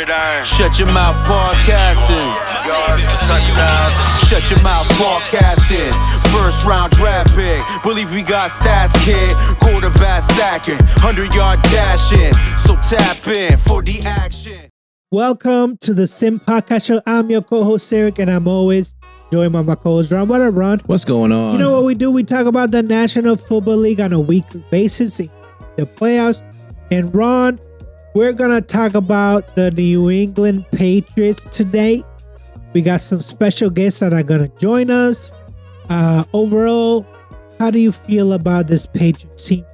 gridiron. Shut your mouth podcasting. Yards, touchdowns. Shut your mouth podcasting. First round draft pick. Believe we got stats, kid. Quarterback sacking. 100-yard dashing. So tap in for the action. Welcome to the Sim Podcast Show. I'm your co-host Eric, and I'm always joined by my co-host Ron. What up, Ron? What's going on? You know what we do? We talk about the National Football League on a weekly basis, the playoffs. And Ron, we're gonna talk about the New England Patriots today. We got some special guests that are gonna join us. Overall, how do you feel about this Patriots team?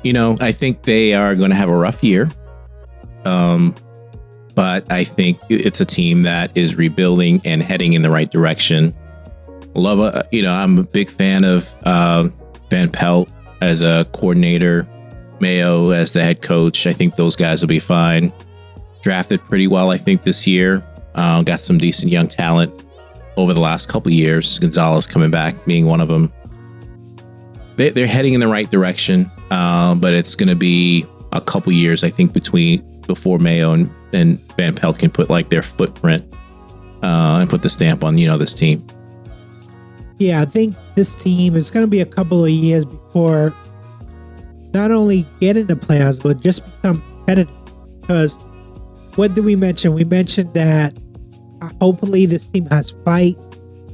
You know, I think they are going to have a rough year. But I think it's a team that is rebuilding and heading in the right direction. I'm a big fan of Van Pelt as a coordinator, Mayo as the head coach. I think those guys will be fine. Drafted pretty well, I think, this year. Got some decent young talent over the last couple of years. Gonzalez coming back, being one of them. They're heading in the right direction, but it's going to be a couple years, I think, before Mayo and Van Pelt can put like their footprint and put the stamp on, this team. Yeah, I think this team is going to be a couple of years before not only get into playoffs, but just become competitive. Because what did we mention? We mentioned that hopefully this team has fight.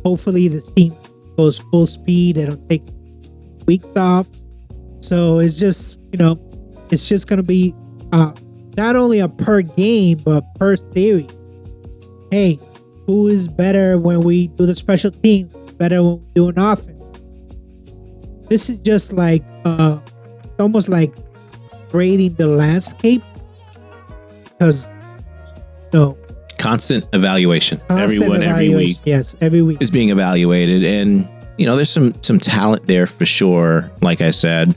Hopefully this team goes full speed. They don't take weeks off. So it's just, it's just going to be not only a per game, but per series. Hey, who is better when we do the special teams? Better when we do an offense? This is just like, almost like grading the landscape. Because, constant evaluation. Everyone, every week. Yes, every week. Is being evaluated. And, there's some talent there for sure, like I said.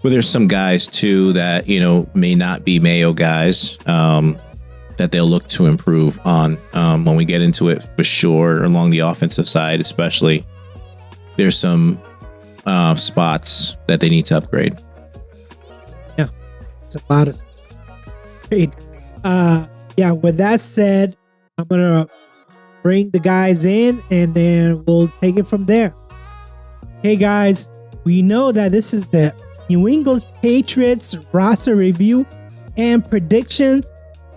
But there's some guys, too, that, may not be Mayo guys that they'll look to improve on when we get into it, for sure, along the offensive side especially. There's some spots that they need to upgrade. Yeah, it's a lot of upgrade. With that said, I'm going to bring the guys in, and then we'll take it from there. Hey, guys, we know that this is the New England Patriots roster review and predictions.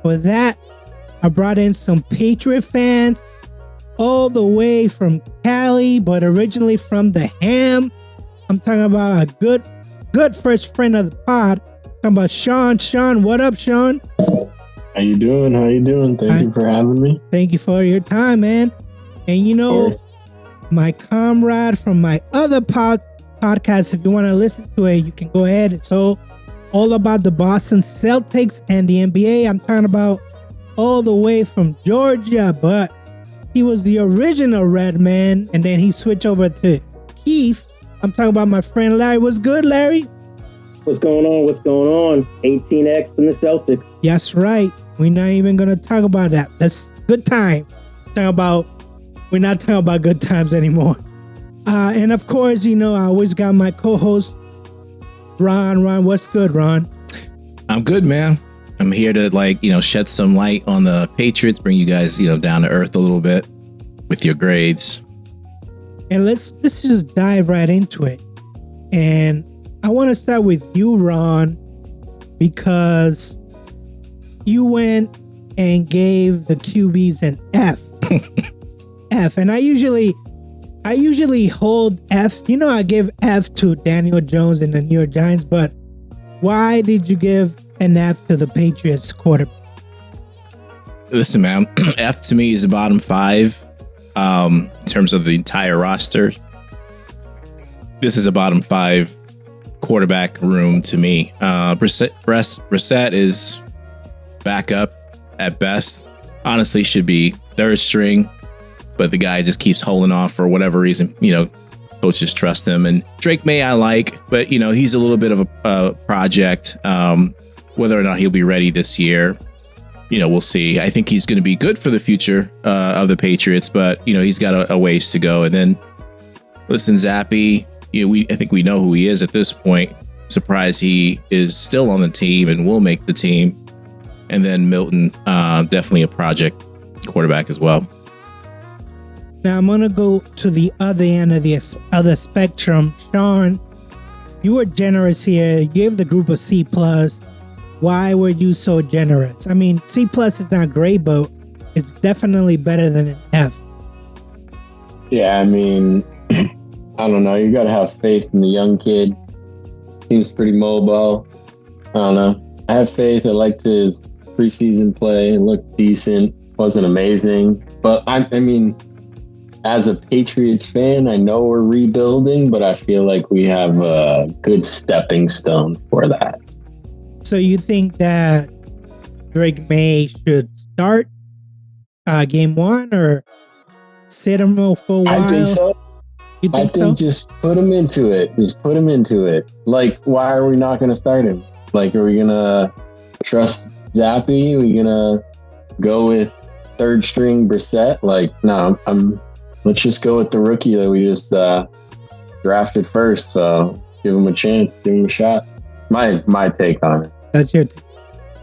For that, I brought in some Patriot fans all the way from Cali, but originally from the Ham. I'm talking about a good first friend of the pod. I'm talking about Sean. Sean, what up, Sean? How you doing? Thank you for having me. Thank you for your time, man. And my comrade from my other podcast, if you want to listen to it, you can go ahead. It's all about the Boston Celtics and the NBA. I'm talking about all the way from Georgia, but he was the original Red Man, and then he switched over to Keith. I'm talking about my friend Larry. What's good, Larry? What's going on? 18X and the Celtics. That's right. We're not even going to talk about that. That's good time. We're not talking about good times anymore. And of course, I always got my co-host, Ron. Ron, what's good, Ron? I'm good, man. I'm here to shed some light on the Patriots, bring you guys, down to earth a little bit with your grades. And let's just dive right into it. And I want to start with you, Ron, because you went and gave the QBs an F. F. And I usually hold F. I give F to Daniel Jones and the New York Giants, but why did you give an F to the Patriots quarterback? Listen, man, F to me is the bottom 5 in terms of the entire roster. This is a bottom 5 quarterback room to me. Brissett is backup at best. Honestly, should be third string. But the guy just keeps holding off for whatever reason. Coaches trust him. And Drake May I like, but he's a little bit of a project. Whether or not he'll be ready this year, we'll see. I think he's going to be good for the future of the Patriots, but he's got a ways to go. And then, listen, Zappe, I think we know who he is at this point. Surprised he is still on the team and will make the team. And then Milton, definitely a project quarterback as well. Now I'm gonna go to the other end of the other spectrum. Sean, you were generous here. You gave the group a C plus. Why were you so generous? I mean, C plus is not great, but it's definitely better than an F. Yeah, I mean, I don't know. You got to have faith in the young kid. Seems pretty mobile. I don't know. I have faith. I liked his preseason play. It looked decent. Wasn't amazing. But I mean, as a Patriots fan, I know we're rebuilding, but I feel like we have a good stepping stone for that. So you think that Drake May should start game one or sit him for a while? I think so. You think so? Just put him into it. Just put him into it. Like, why are we not going to start him? Like, are we going to trust Zappy? Are we going to go with third string Brissett? Like, no, let's just go with the rookie that we just drafted first. So give him a chance, give him a shot. My take on it. That's your take.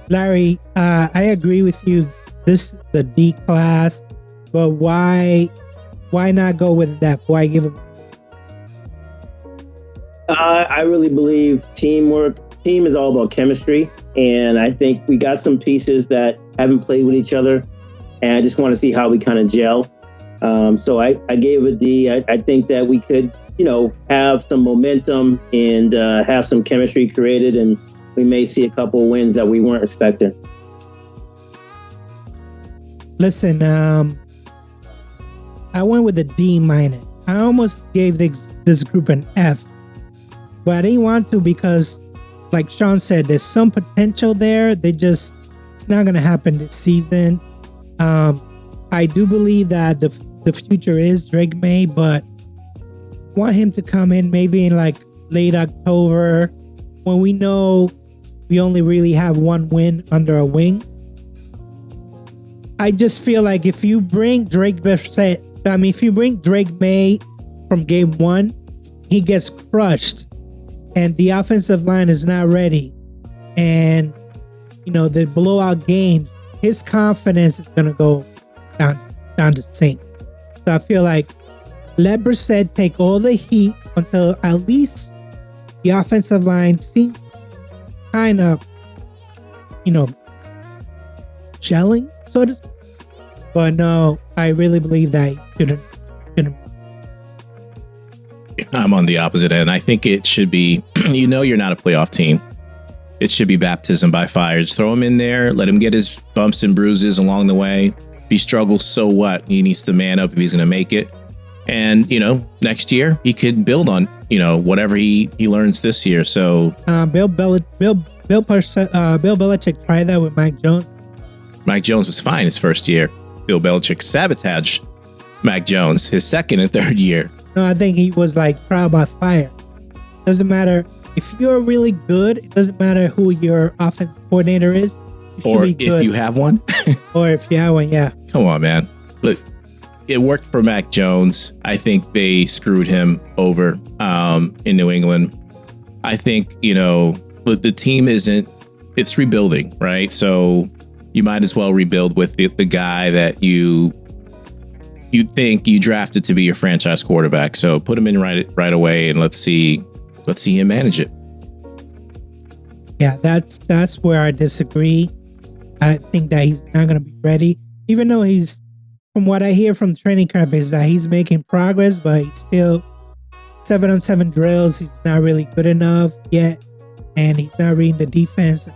Larry, I agree with you. This is the D class, but why not go with an F? Why give him? I really believe teamwork. Team is all about chemistry, and I think we got some pieces that haven't played with each other, and I just want to see how we kind of gel. So I gave a D. I think that we could, have some momentum and have some chemistry created, and we may see a couple of wins that we weren't expecting. Listen, I went with a D minus. I almost gave this group an F, but I didn't want to because, like Sean said, there's some potential there. It's not going to happen this season. I do believe that the future is Drake May, but want him to come in maybe in like late October when we know we only really have one win under a wing. I just feel like if you bring Drake May from game one, he gets crushed and the offensive line is not ready. And, the blowout games, his confidence is going to go down the sink. So I feel like let Brissett take all the heat until at least the offensive line seems kind of, gelling, so to speak. But no, I really believe that he shouldn't. I'm on the opposite end. I think it should be, you're not a playoff team. It should be baptism by fire. Just throw him in there, let him get his bumps and bruises along the way. If he struggles, so what? He needs to man up if he's going to make it. And, next year he could build on, whatever he learns this year. So Bill Belichick tried that with Mac Jones. Mac Jones was fine his first year. Bill Belichick sabotaged Mac Jones his second and third year. No, I think he was like trial by fire. Doesn't matter if you're really good. It doesn't matter who your offensive coordinator is. Or if you have one. Or if you have one, yeah. Come on, man. Look, it worked for Mac Jones. I think they screwed him over in New England. I think, but the team it's rebuilding, right? So you might as well rebuild with the guy that you think you drafted to be your franchise quarterback. So put him in right away and let's see him manage it. Yeah, that's where I disagree. I think that he's not going to be ready, even though from what I hear from training camp is that he's making progress, but he's still 7-on-7 drills. He's not really good enough yet, and he's not reading the defense.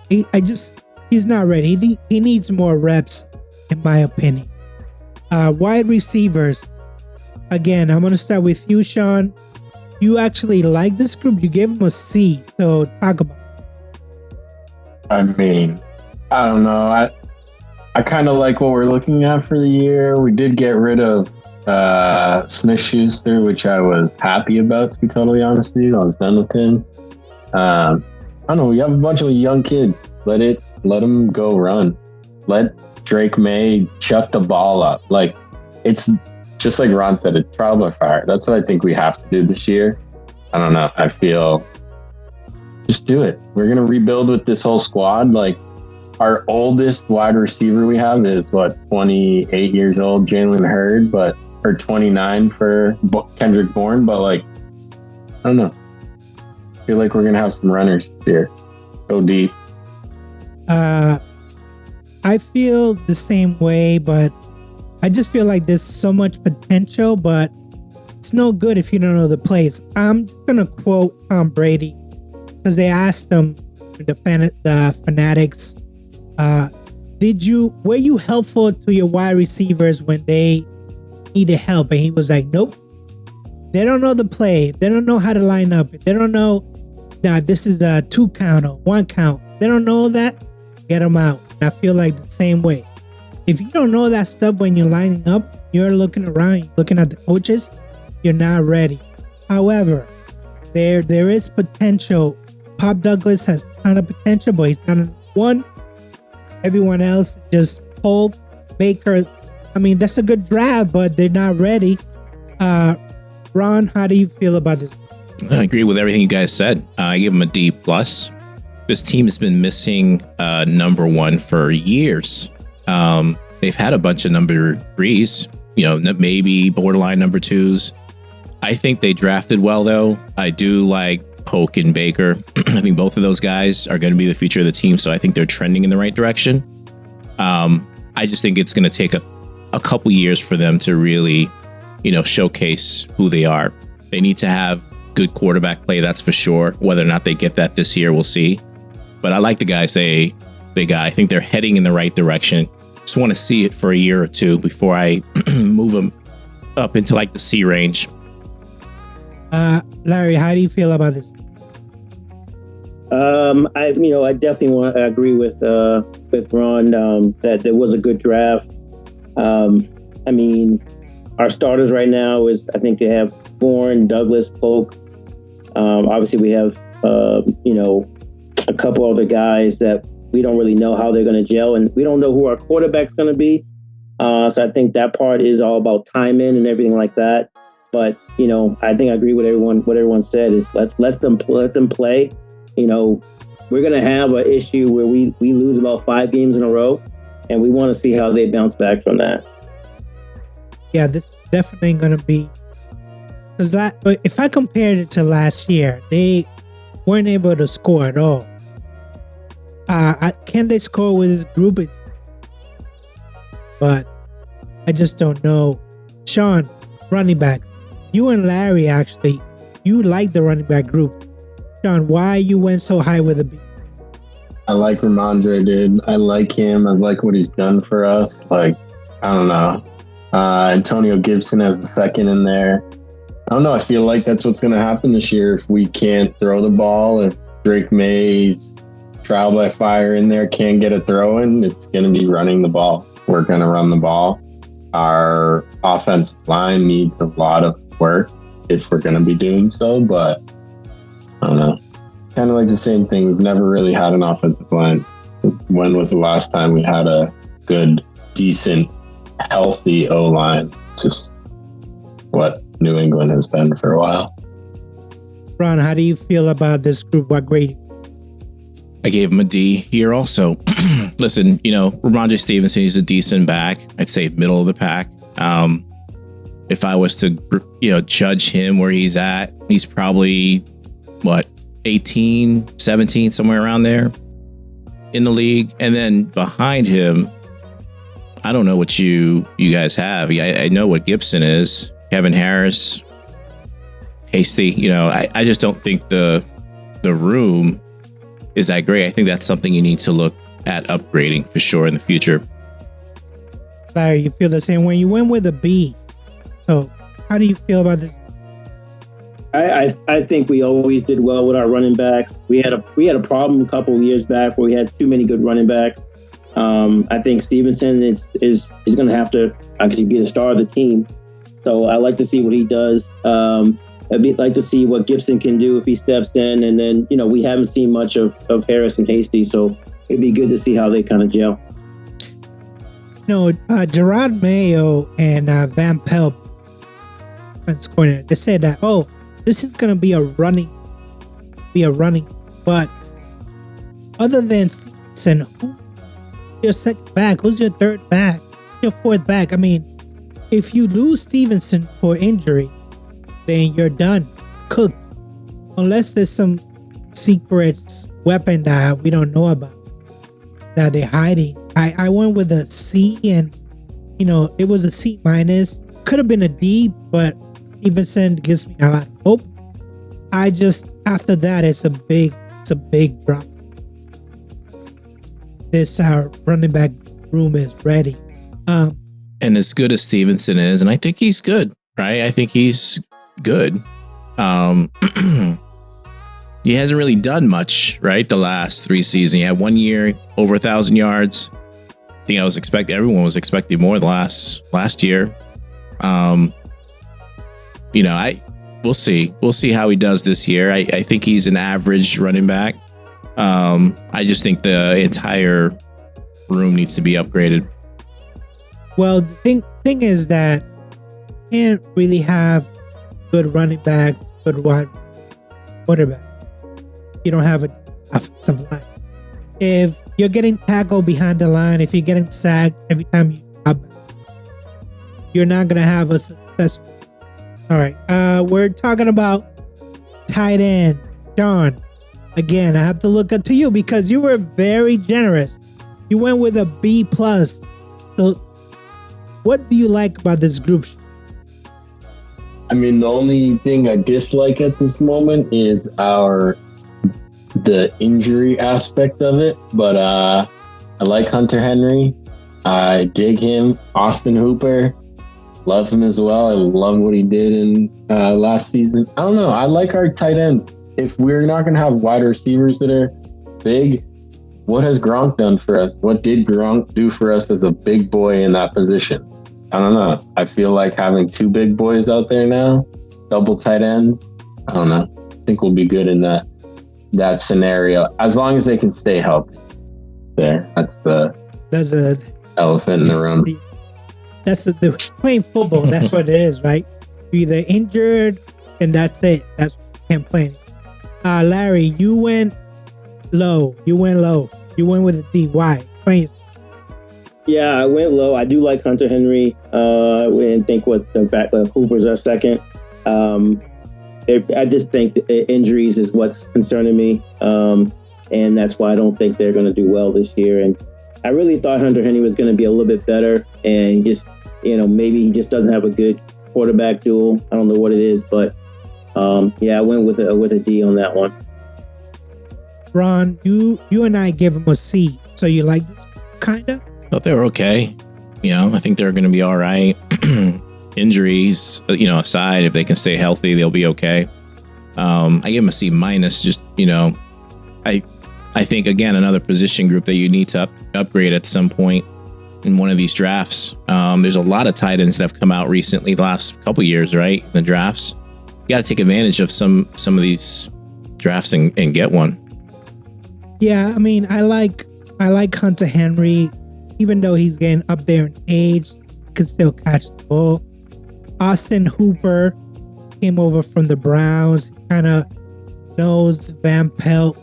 He's not ready. He needs more reps, in my opinion. Wide receivers. Again, I'm going to start with you, Sean. You actually like this group. You gave him a C. So talk about it. I mean, I don't know. I kind of like what we're looking at for the year. We did get rid of Smith-Schuster, which I was happy about, to be totally honest with you. I was done with him. I don't know. We have a bunch of young kids. Let them go run. Let Drake May chuck the ball up. Like, it's just like Ron said, it's trial by fire. That's what I think we have to do this year. I don't know. I feel just do it. We're going to rebuild with this whole squad. Like, our oldest wide receiver we have is 28 years old, Jalen Hurd, or 29 for Kendrick Bourne. But like, I don't know. I feel like we're gonna have some runners here. Go deep. I feel the same way, but I just feel like there's so much potential, but it's no good if you don't know the plays. I'm just gonna quote Tom Brady because they asked him, the Fanatics, were you helpful to your wide receivers when they needed help? And he was like, nope. They don't know the play. They don't know how to line up. They don't know that this is a 2 count or 1 count. They don't know that. Get them out. And I feel like the same way. If you don't know that stuff when you're lining up, you're looking around, you're looking at the coaches, you're not ready. However, there is potential. Pop Douglas has a ton of potential, but he's not a one. Everyone else just Polk, Baker. I mean, that's a good draft, but they're not ready. Ron, how do you feel about this? I agree with everything you guys said. I give them a D+. This team has been missing number 1 for years. They've had a bunch of number 3s, maybe borderline number 2s. I think they drafted well, though. I do like Polk and Baker. I think both of those guys are going to be the future of the team, so I think they're trending in the right direction. I just think it's going to take a couple years for them to really, showcase who they are. They need to have good quarterback play, that's for sure. Whether or not they get that this year, we'll see. But I like the guys they got. I think they're heading in the right direction. Just want to see it for a year or two before I move them up into like the C range. Larry, how do you feel about this? I definitely want to agree with Ron that there was a good draft. I mean, our starters right now I think they have Bourne, Douglas, Polk. Obviously, we have a couple other guys that we don't really know how they're going to gel, and we don't know who our quarterback's going to be. So I think that part is all about timing and everything like that. But I think I agree with what everyone said is let them play. We're going to have an issue where we lose about 5 games in a row, and we want to see how they bounce back from that. Yeah, this is definitely going to be, because if I compared it to last year, they weren't able to score at all. Can they score with this group? But I just don't know. Sean, running backs. You and Larry, actually, you like the running back group. Sean, why you went so high with a B? I like Ramondre, dude. I like him. I like what he's done for us. Like, I don't know. Antonio Gibson as the second in there. I don't know. I feel like that's what's going to happen this year if we can't throw the ball. If Drake May's trial by fire in there can't get a throw in, it's going to be running the ball. We're going to run the ball. Our offensive line needs a lot of work if we're going to be doing so, but I don't know. Kind of like the same thing. We've never really had an offensive line. When was the last time we had a good, decent, healthy O-line? Just what New England has been for a while. Ron, how do you feel about this group? What grade? I gave him a D here also. Listen, Ramondre Stevenson is a decent back. I'd say middle of the pack. If I was to, judge him where he's at, he's probably, 18, 17, somewhere around there in the league. And then behind him, I don't know what you guys have. I know what Gibson is. Kevin Harris, Hasty. I just don't think the room is that great. I think that's something you need to look at upgrading for sure in the future. Larry, you feel the same way? You went with a B. So how do you feel about this? I think we always did well with our running backs. We had a problem a couple of years back where we had too many good running backs. I think Stevenson is going to have to actually be the star of the team. So I like to see what he does. I'd like to see what Gibson can do if he steps in. And then, we haven't seen much of Harris and Hasty, so it'd be good to see how they kind of gel. Jerod Mayo and Van Pelt, they said that, this is going to be a running. But other than Stevenson, your second back? Who's your third back? Your fourth back? I mean, if you lose Stevenson for injury, then you're done, cooked. Unless there's some secret weapon that we don't know about that they're hiding. I went with a C, and it was a C minus. Could have been a D, but Stevenson gives me a lot of hope. After that, it's a big drop. This running back room is ready. And as good as Stevenson is, and I think he's good, right? I think he's good. He hasn't really done much, right? The last 3 seasons, he had 1 year over 1,000 yards. I think everyone was expecting more last year. We'll see. We'll see how he does this year. I think he's an average running back. I just think the entire room needs to be upgraded. Well, the thing is that you can't really have good running backs, good wide quarterback. You don't have an offensive line. If you're getting tackled behind the line, if you're getting sacked every time you drop back, you're not gonna have a successful. All right, we're talking about tight end, Sean. Again, I have to look up to you because you were very generous. You went with a B plus. So, what do you like about this group? I mean, the only thing I dislike at this moment is the injury aspect of it. But I like Hunter Henry. I dig him. Austin Hooper. Love him as well. I love what he did in last season. I don't know. I like our tight ends. If we're not going to have wide receivers that are big, what has Gronk done for us? What did Gronk do for us as a big boy in that position? I don't know. I feel like having 2 big boys out there now, double tight ends. I don't know. I think we'll be good in that scenario as long as they can stay healthy. That's a elephant in the room. They're playing football. That's what it is, right? You're either injured and that's it. That's what you can't play. Larry, you went low. You went with a D. Why? Explain yourself. Yeah, I went low. I do like Hunter Henry. I didn't think Hooper's our second. I just think injuries is what's concerning me. And that's why I don't think they're going to do well this year. And I really thought Hunter Henry was going to be a little bit better. And he just, maybe he just doesn't have a good quarterback duel. I don't know what it is, but I went with a D on that one. Ron, you and I gave him a C. So you like this, kinda? Thought they were okay. I think they're going to be all right. Injuries, aside, if they can stay healthy, they'll be okay. I give them a C minus. Just I think again another position group that you need to upgrade at some point in one of these drafts. There's a lot of tight ends that have come out recently, the last couple years, right? The drafts. You got to take advantage of some of these drafts and get one. Yeah, I mean, I like Hunter Henry, even though he's getting up there in age, can still catch the ball. Austin Hooper came over from the Browns, kind of knows Van Pelt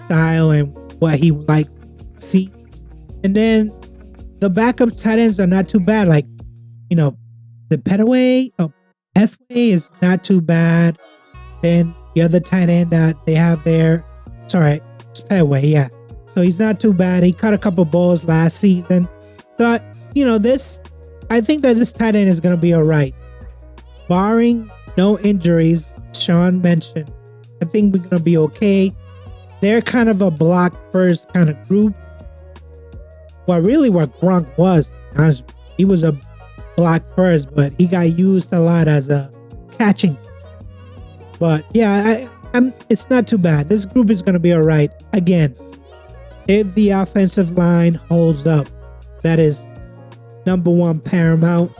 style and what he would like to see. And then the backup tight ends are not too bad. Like, the Petway is not too bad. Then the other tight end that they have there, it's Petway, yeah. So he's not too bad. He caught a couple balls last season. So, I think that this tight end is going to be all right. Barring no injuries, Sean mentioned, I think we're going to be okay. They're kind of a block first kind of group. What Gronk was, he was a block first, but he got used a lot as a catching. But yeah, it's not too bad. This group is going to be all right. Again, if the offensive line holds up, that is number one paramount.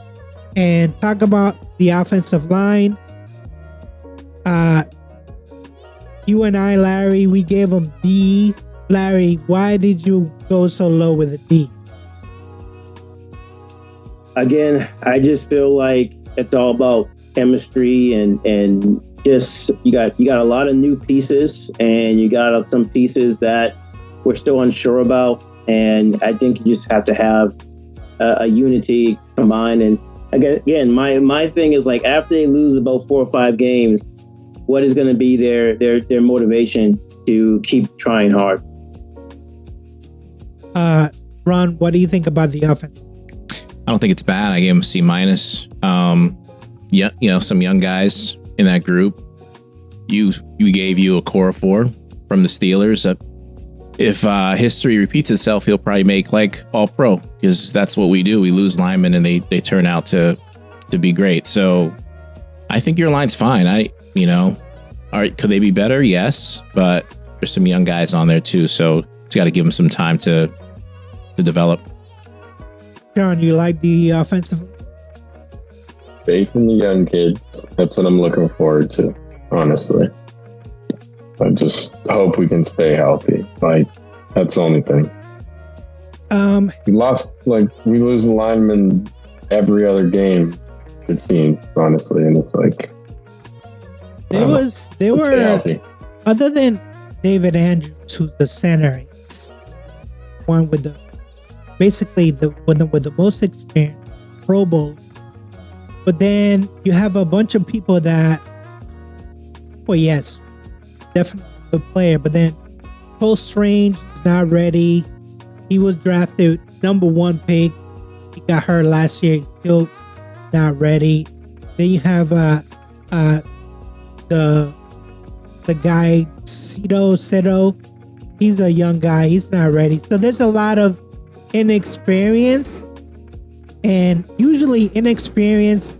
And talk about the offensive line. You and I, Larry, we gave them D. Larry, why did you go so low with a D? Again, I just feel like it's all about chemistry and just you got a lot of new pieces and you got some pieces that we're still unsure about. And I think you just have to have a unity combined. And again, my thing is like after they lose about 4 or 5 games, what is going to be their motivation to keep trying hard? Ron, what do you think about the offense? I don't think it's bad. I gave him C minus. Yeah, some young guys in that group. We gave you a core of 4 from the Steelers. If history repeats itself, he'll probably make like all pro, because that's what we do. We lose linemen and they turn out to be great. So I think your line's fine. All right, could they be better? Yes, but there's some young guys on there too. So it's got to give them some time to develop. John, you like the offensive? Faith in the young kids. That's what I'm looking forward to, honestly. I just hope we can stay healthy. Like, that's the only thing. We lose linemen every other game, it seems, honestly, and it's like there were other than David Andrews, who's the center, it's one with the most experience, Pro Bowl. But then you have a bunch of people that, well, yes, definitely a good player, but then Cole Strange is not ready. He was drafted number 1 pick. He got hurt last year. He's still not ready. Then you have the guy Seto. He's a young guy. He's not ready. So there's a lot of inexperience, and usually inexperience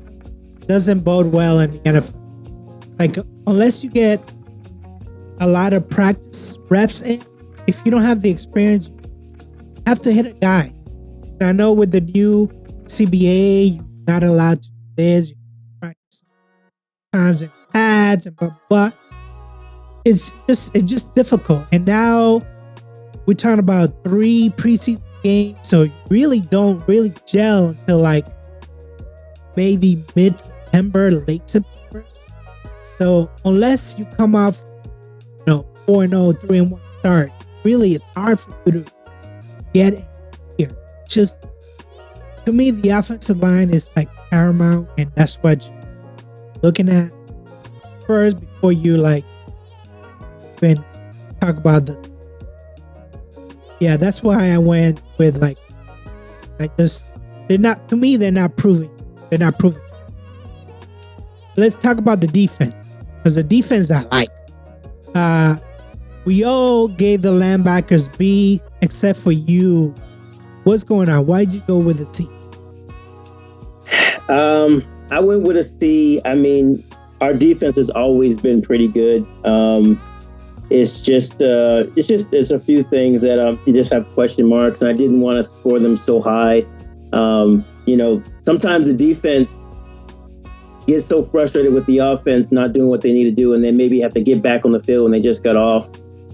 doesn't bode well in the NFL. Like, unless you get a lot of practice reps in, if you don't have the experience, you have to hit a guy. And I know with the new CBA, you're not allowed to do this. You practice times in pads and blah, blah. It's just difficult. And now we're talking about 3 preseason games, so you really don't gel until like maybe mid-September, late September. So unless you come off 4-0, 3-1 start, really it's hard for you to get in here. Just, to me, the offensive line is like paramount, and that's what you're looking at first before you like even talk about the. Yeah, that's why I went with like, they're not proving. They're not proving. Let's talk about the defense, because the defense I like. We all gave the linebackers B except for you. What's going on? Why did you go with a C? I went with a C. I mean, our defense has always been pretty good. It's a few things that you just have question marks, and I didn't want to score them so high. Sometimes the defense gets so frustrated with the offense not doing what they need to do, and then maybe have to get back on the field when they just got off.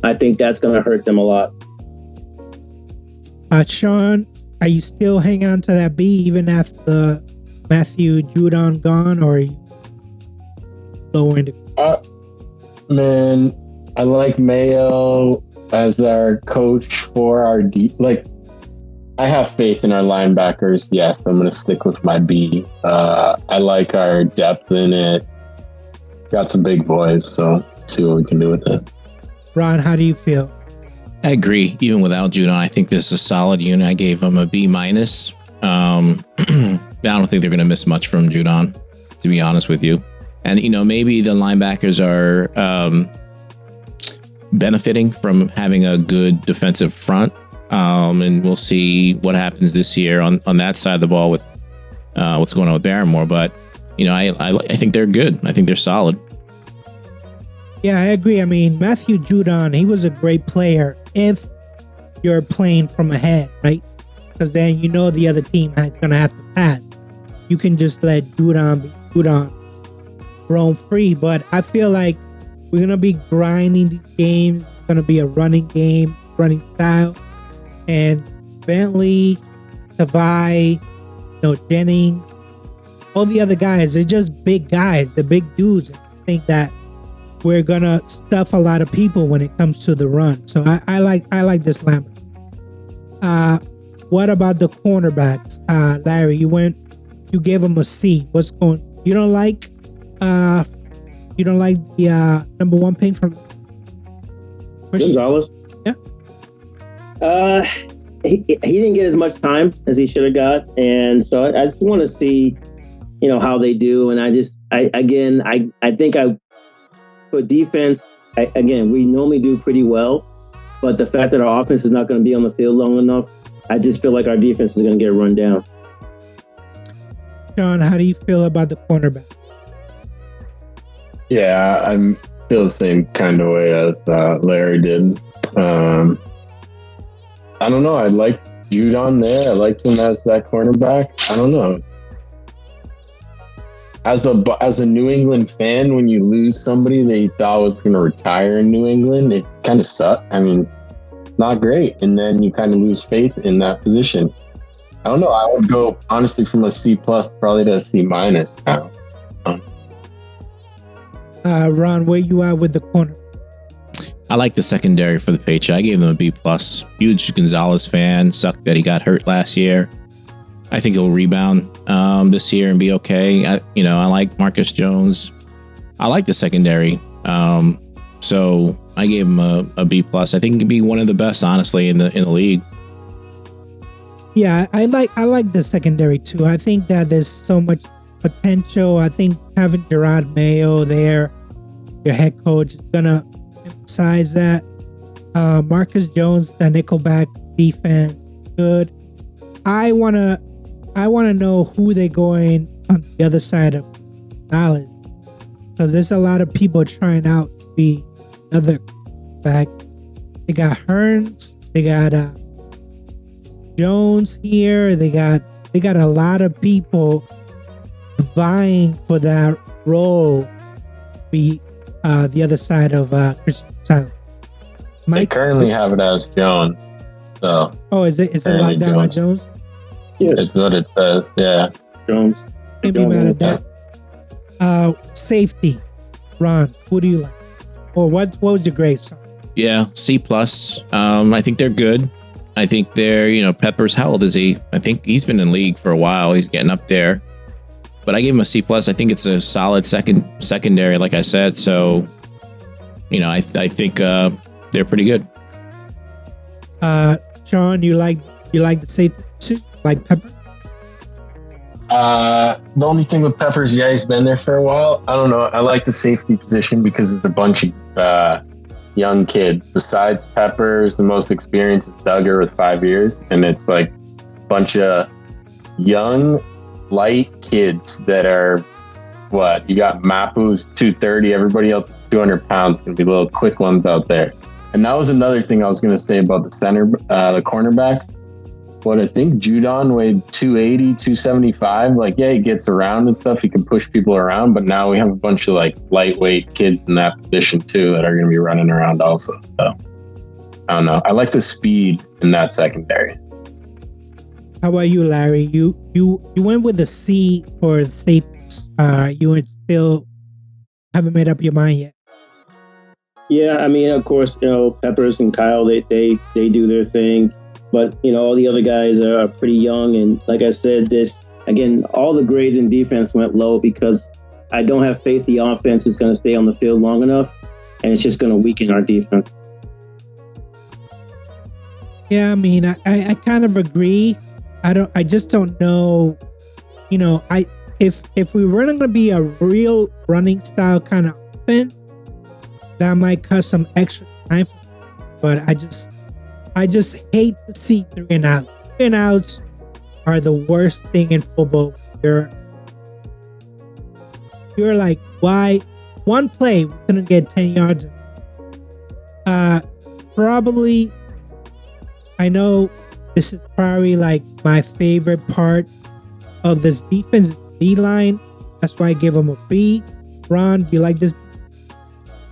I think that's going to hurt them a lot. Sean, are you still hanging on to that B even after Matthew Judon gone, or are you lowering it? Man, I like Mayo as our coach for our I have faith in our linebackers. Yes, I'm going to stick with my B. I like our depth in it. Got some big boys, so see what we can do with it. Ron, how do you feel? I agree. Even without Judon, I think this is a solid unit. I gave him a B minus. I don't think they're going to miss much from Judon, to be honest with you. And, maybe the linebackers are benefiting from having a good defensive front. And we'll see what happens this year on that side of the ball with what's going on with Barrymore. But, I think they're good. I think they're solid. Yeah, I agree. I mean, Matthew Judon, he was a great player if you're playing from ahead, right? Because then the other team is going to have to pass. You can just let Judon be Judon, roam free. But I feel like we're going to be grinding these games. It's going to be a running game, running style. And Bentley, Tavai, Jennings, all the other guys, they're just big guys. They're big dudes. I think that we're gonna stuff a lot of people when it comes to the run. So I like this linebacker. What about the cornerbacks? Larry, you gave them a C. What's going? You don't like the number one pick from Gonzalez? Yeah. He didn't get as much time as he should have got, and so I just want to see, how they do. And I think for defense, we normally do pretty well, but the fact that our offense is not going to be on the field long enough, I just feel like our defense is going to get run down. Sean, how do you feel about the cornerback? Yeah, I feel the same kind of way as Larry did. I don't know. I liked Judon there. I liked him as that cornerback. I don't know. As a New England fan, when you lose somebody that you thought was going to retire in New England, it kind of sucked. I mean, it's not great. And then you kind of lose faith in that position. I don't know. I would go, honestly, from a C+ probably to a C- now. Ron, where you at with the corner? I like the secondary for the Patriots. I gave them a B+. Huge Gonzalez fan. Sucked that he got hurt last year. I think he'll rebound this year and be okay. I like Marcus Jones. I like the secondary. So I gave him a B+. I think he could be one of the best, honestly, in the league. Yeah, I like the secondary too. I think that there's so much potential. I think having Jerod Mayo there, your head coach, is gonna emphasize that. Marcus Jones, the nickelback defense, good. I wanna know who they're going on the other side of knowledge, because there's a lot of people trying out to be another back. They got Hearns, they got Jones here. They got a lot of people vying for that role. Be the other side of Christian Silence. They currently have it as Jones. So. Oh, is it locked down by Jones? Yes, it's what it says. Yeah, Jones. Can't be mad at that. Safety, Ron. Who do you like? Or what was your grade? Sorry. Yeah, C+. I think they're good. I think they're, Peppers, how old is he? I think he's been in league for a while. He's getting up there. But I gave him a C+. I think it's a solid secondary, like I said. So, I think they're pretty good. Sean, you like the safety too? Like Peppers? The only thing with Peppers, he's been there for a while. I don't know. I like the safety position because it's a bunch of young kids. Besides Peppers, the most experienced is Duggar with 5 years, and it's like a bunch of young, light kids that are you got Mapu's 230, everybody else is 200 pounds. Gonna be little quick ones out there. And that was another thing I was gonna say about the the cornerbacks. But I think Judon weighed 280, 275. He gets around and stuff. He can push people around. But now we have a bunch of lightweight kids in that position too that are going to be running around also. So I don't know. I like the speed in that secondary. How about you, Larry? You went with the C for safeties. You still haven't made up your mind yet. Yeah, I mean, of course, Peppers and Kyle, they do their thing. But, all the other guys are pretty young. And like I said, all the grades in defense went low because I don't have faith the offense is going to stay on the field long enough. And it's just going to weaken our defense. Yeah, I mean, I kind of agree. I just don't know. If we were going to be a real running style kind of offense, that might cut some extra time for me. But I just hate to see 3 and outs. 3 and outs are the worst thing in football. You're like, why? One play, we couldn't get 10 yards. Probably, I know this is probably my favorite part of this defense, D-line. That's why I give them a B. Ron, do you like this?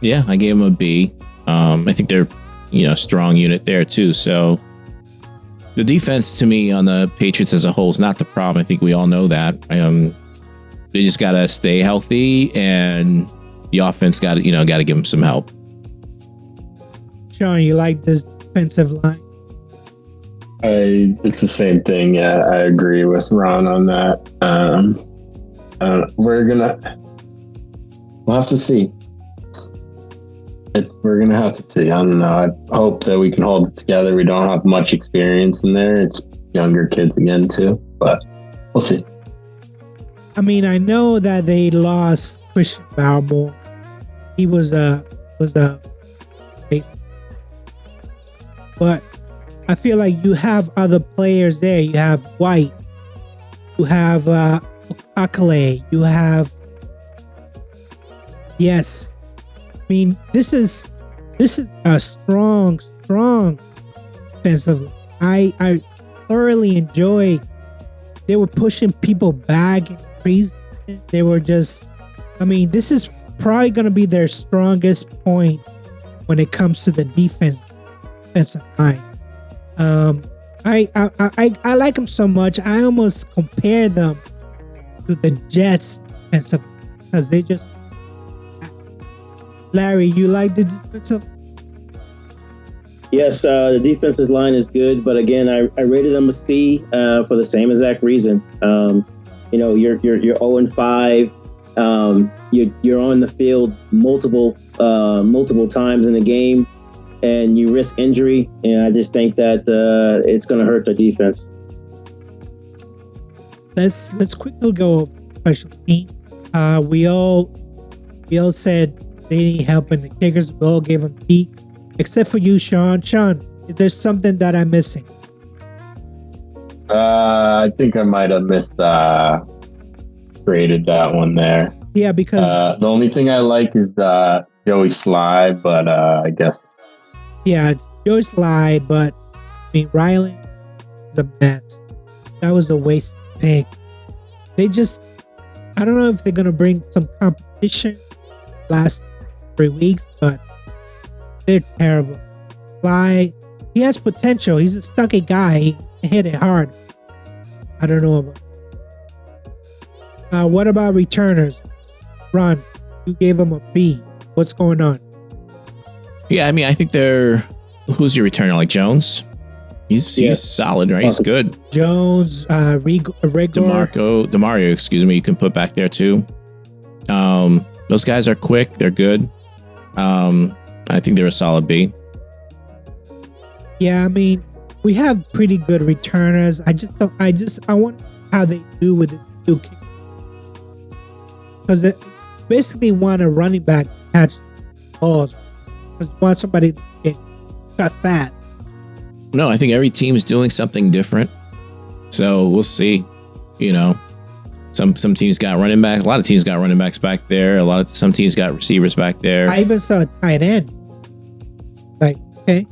Yeah, I gave them a B. I think they're strong unit there too. So the defense to me on the Patriots as a whole is not the problem. I think we all know that. They just got to stay healthy, and the offense got to give them some help. Sean, you like this defensive line? It's the same thing. Yeah, I agree with Ron on that. We'll have to see. We're gonna have to see. I don't know. I hope that we can hold it together. We don't have much experience in there. It's younger kids again too, but we'll see. I mean, I know that they lost Christian Barmore. He was a base, but I feel like you have other players there. You have White, you have Akale, you have yes. I mean, this is a strong defensive. I thoroughly enjoy. They were pushing people back and crazy. They were just. I mean, this is probably going to be their strongest point when it comes to the defensive line. I like them so much. I almost compare them to the Jets defensive because they just. Larry, you like the defensive? Yes, the defensive line is good, but again, I rated them a C for the same exact reason. You're 0-5. You're on the field multiple times in the game, and you risk injury. And I just think that it's going to hurt the defense. Let's quickly go over special team. We all said they need help in the kickers. We all gave them D, except for you, Sean. Sean, there's something that I'm missing. I think I might have graded that one there. Yeah, because the only thing I like is Joey Slide, but I guess. Yeah, it's Joey Slide, but I mean Riley is a mess. That was a waste pick. They just, I don't know if they're gonna bring some competition last 3 weeks, but they're terrible. Fly, he has potential. He's a stocky guy. He can hit it hard. I don't know about. What about returners? Ron, you gave him a B. What's going on? Yeah, I mean, I think who's your returner? Like Jones? He's solid, right? He's good. Jones, Demario, excuse me, you can put back there too. Those guys are quick. They're good. I think they're a solid B. Yeah, I mean, we have pretty good returners. I want how they do with the two kick. Because they basically want a running back to catch balls. Because you want somebody to get cut fast. No, I think every team is doing something different. So we'll see. Some teams got running backs. A lot of teams got running backs back there. Some teams got receivers back there. I even saw a tight end. Like, okay,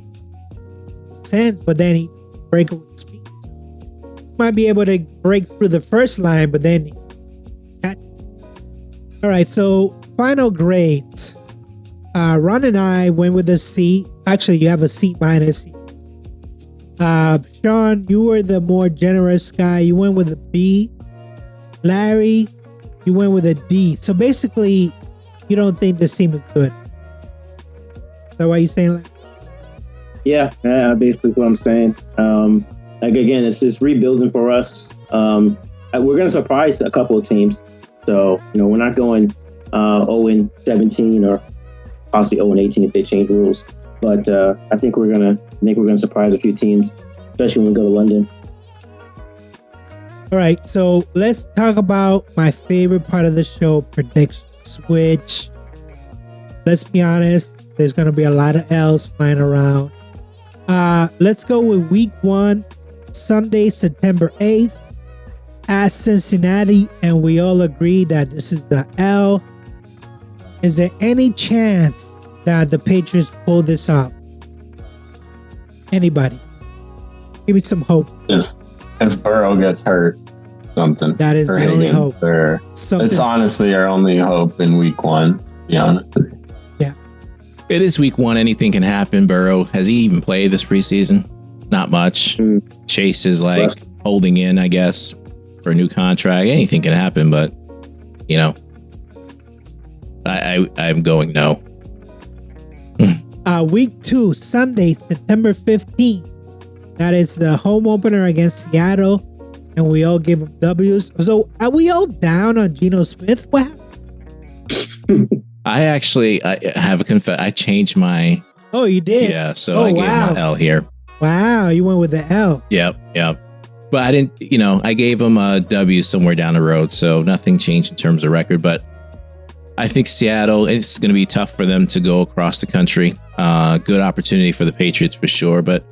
sense, but then he break it with speed. Might be able to break through the first line, but then catch. All right, so final grades. Ron and I went with a C. Actually, you have a C minus. Sean, you were the more generous guy. You went with a B. Larry, you went with a D. So basically, you don't think this team is good. Is that what you're saying, Larry? Yeah, basically what I'm saying. Again, it's just rebuilding for us. We're going to surprise a couple of teams. So, we're not going 0-17 or possibly 0-18 if they change rules. But I think we're gonna surprise a few teams, especially when we go to London. All right, so let's talk about my favorite part of the show, predictions, which, let's be honest, there's going to be a lot of L's flying around. Let's go with week 1, Sunday, September 8th at Cincinnati, and we all agree that this is the L. Is there any chance that the Patriots pull this off? Anybody? Give me some hope. If Burrow gets hurt, something. That is the only hope. It's honestly our only hope in week 1, to be honest with you. Yeah. It is week 1. Anything can happen. Burrow, has he even played this preseason? Not much. Chase is holding in, I guess, for a new contract. Anything can happen, but, I'm going no. Week 2, Sunday, September 15th That is the home opener against Seattle, and we all gave them W's. So are we all down on Geno Smith? What happened? I have a confess. I changed my. Oh, you did? Yeah, so I gave him an L here. Wow, you went with the L. Yep. But I didn't, I gave him a W somewhere down the road, so nothing changed in terms of record. But I think Seattle, it's going to be tough for them to go across the country. Good opportunity for the Patriots for sure, but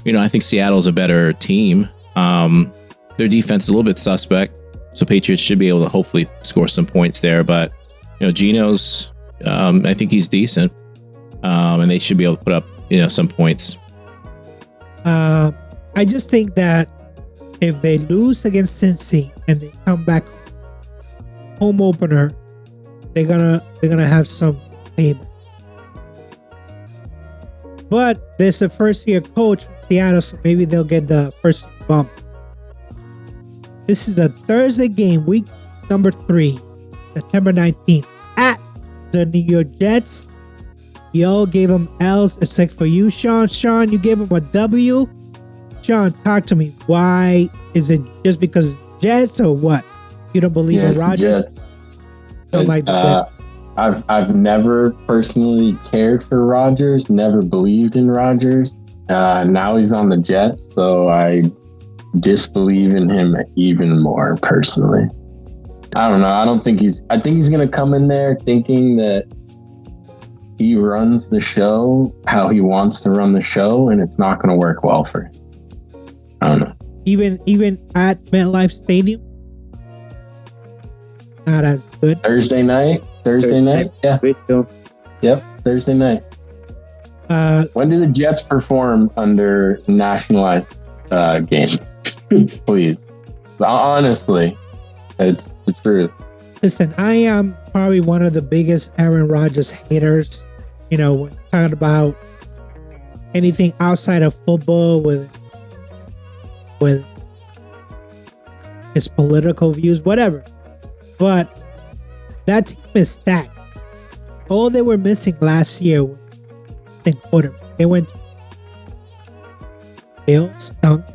I think Seattle's a better team. Their defense is a little bit suspect, so Patriots should be able to hopefully score some points there. But Geno's, I think he's decent, and they should be able to put up some points. I just think that if they lose against Cincy and they come back home opener, they're gonna have some payback. But there's a first year coach from Seattle, so maybe they'll get the first bump. This is a Thursday game, week number 3, September 19th, at the New York Jets. Y'all gave them L's except for you, Sean. Sean, you gave them a W. Sean, talk to me. Why? Is it just because it's Jets or what? You don't believe in Rodgers? Jets. Don't like the Jets. I've never personally cared for Rodgers, never believed in Rodgers. Now he's on the Jets, so I disbelieve in him even more personally. I don't know. I think he's going to come in there thinking that he runs the show how he wants to run the show, and it's not going to work well for him. I don't know. Even at MetLife Stadium, not as good. Thursday night. Yeah. Yep. Thursday night. When do the Jets perform under nationalized games? Please. Honestly, it's the truth. Listen, I am probably one of the biggest Aaron Rodgers haters. When talking about anything outside of football with his political views, whatever. But that team is stacked. All they were missing last year was the quarterback. They all stunk.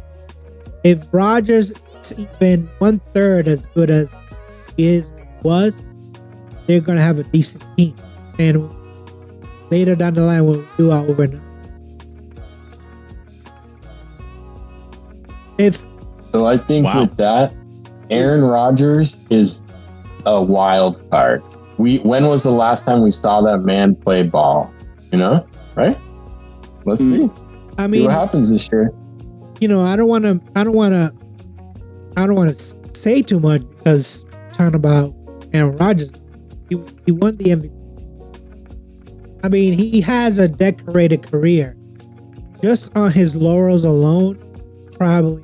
If Rodgers is even 1/3 as good as he was, they're gonna have a decent team. And later down the line, we'll do our overnight. So I think with that, Aaron Rodgers is a wild card. When was the last time we saw that man play ball? Right? Let's see. I mean, see what happens this year. I don't want to say too much because talking about Aaron Rodgers, he won the MVP. I mean, he has a decorated career. Just on his laurels alone, probably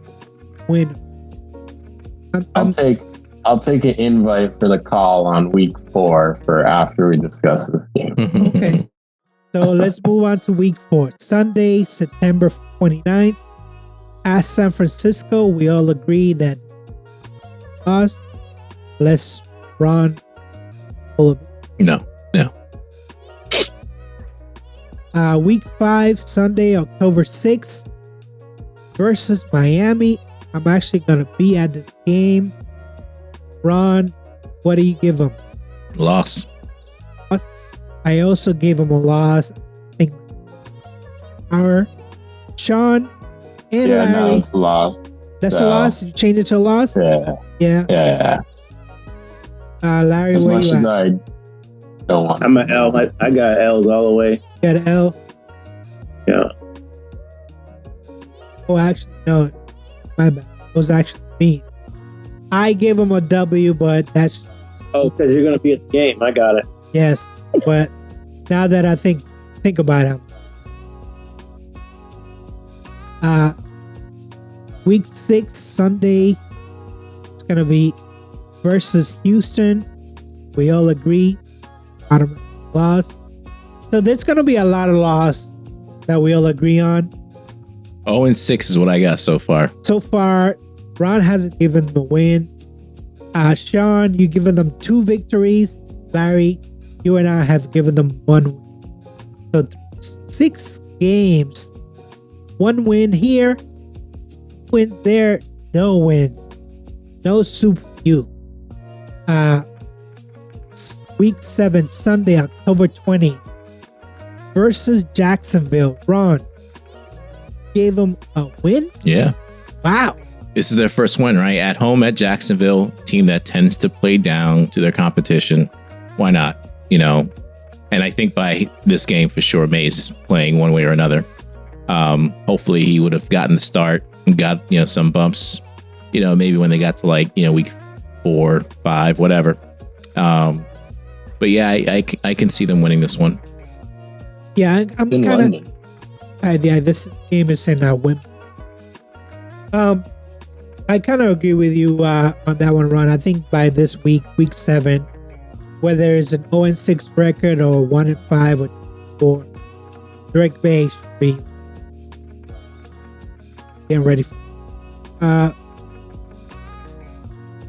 win. I'll take an invite for the call on week 4 for after we discuss this game. Okay. So let's move on to week 4. Sunday, September 29th. At San Francisco, we all agree that us. Let's run all of it. No. Week 5, Sunday, October 6th versus Miami. I'm actually going to be at this game. Ron, what do you give them? Loss. I also gave him a loss. I think Sean and Larry. No, it's a loss. That's a loss? You changed it to a loss? Yeah. Larry, as where much you as at? I don't want I'm an L. I got L's all the way. Got an L? Yeah. Oh, actually, no. My bad. It was actually me. I gave him a W, but that's... Oh, because you're going to be at the game. I got it. Yes, but now that I think about him. Week 6, Sunday, it's going to be versus Houston. We all agree. Bottom loss. So there's going to be a lot of loss that we all agree on. 0-6 is what I got so far. So far, Ron hasn't given them a win. Sean, you've given them 2 victories. Larry, you and I have given them 1 win. So 6 games 1 win here, wins there, no win. No soup for you. Week 7, Sunday, October 20th, versus Jacksonville. Ron gave them a win? Yeah. Wow. This is their first win, right? At home at Jacksonville, team that tends to play down to their competition. Why not? You know, and I think by this game for sure, Mays playing one way or another. Hopefully he would have gotten the start and got, you know, some bumps, you know, maybe when they got to like, you know, week 4, 5, whatever. But yeah, I can see them winning this one. Yeah, I'm kind of. Yeah, this game is saying win. I kind of agree with you on that one, Ron. I think by this week 7, whether it's an 0-6 record or 1-5 or 4, Drake Bay should be getting ready for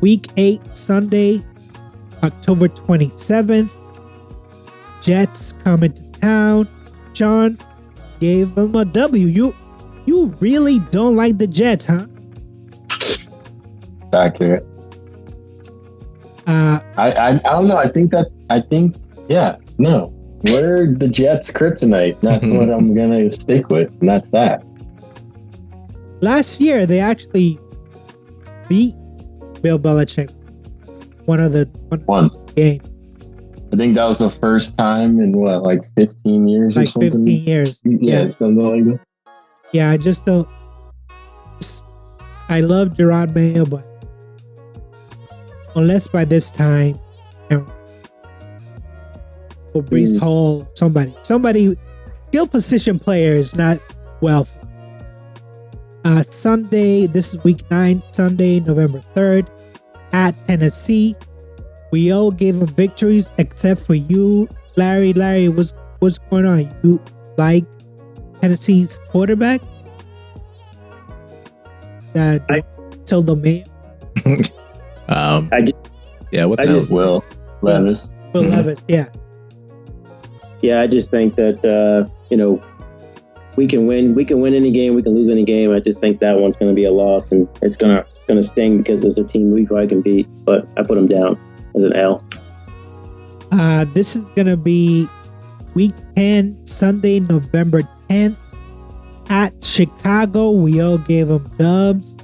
week 8, Sunday, October 27th. Jets coming to town. John gave them a W. You really don't like the Jets, huh? Accurate. I don't know. I think yeah, no. We're the Jets kryptonite. That's what I'm gonna stick with, and that's that. Last year they actually beat Bill Belichick one of the games. I think that was the first time in what, like 15 years or something? 15 years. Yeah, something like that. Yeah, I just don't. I love Jerod Mayo, but unless by this time, or Brees Hall, somebody, skill position player is not well. Sunday, this is week 9, Sunday, November 3rd, at Tennessee. We all gave them victories except for you, Larry. Larry, what's going on? You like Tennessee's quarterback? Till the Mayo. Will Levis. Will Levis, yeah. Yeah, I just think that you know, we can win any game, we can lose any game. I just think that one's going to be a loss, and it's gonna sting because it's a team we probably can beat. But I put them down as an L. This is gonna be week 10, Sunday, November 10th, at Chicago. We all gave them dubs.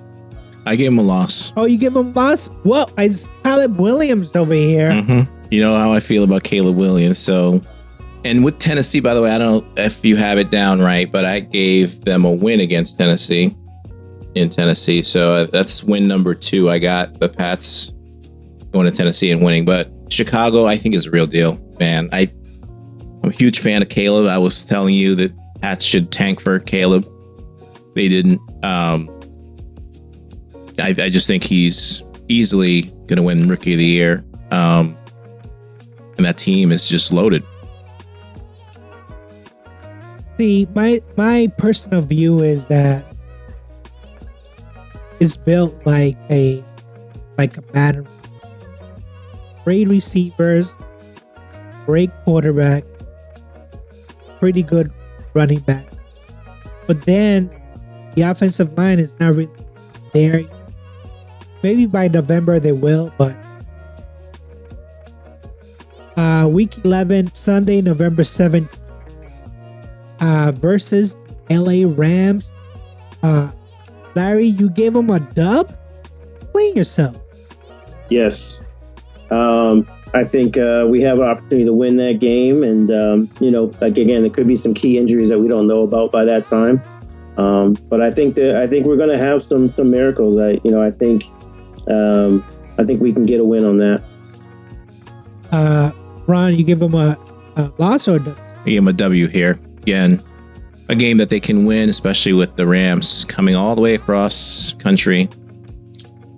I gave him a loss. Oh, you give him a loss? Well, it's Caleb Williams over here. You know how I feel about Caleb Williams. So, and with Tennessee, by the way, I don't know if you have it down right, but I gave them a win against Tennessee in Tennessee. So that's win number 2. I got the Pats going to Tennessee and winning. But Chicago, I think, is a real deal, man. I'm a huge fan of Caleb. I was telling you that Pats should tank for Caleb. They didn't. I just think he's easily going to win Rookie of the Year. And that team is just loaded. See, my personal view is that it's built like a Madden. Great receivers, great quarterback, pretty good running back. But then the offensive line is not really there. Maybe by November they will, but week 11, Sunday, November 7th, versus LA Rams. Larry, you gave them a dub? Explain yourself. Yes. I think we have an opportunity to win that game, and you know, like again, there could be some key injuries that we don't know about by that time. But I think we're going to have some miracles. I think we can get a win on that. Ron, you give them a loss or a dub? I give them a W here. Again, a game that they can win, especially with the Rams coming all the way across country.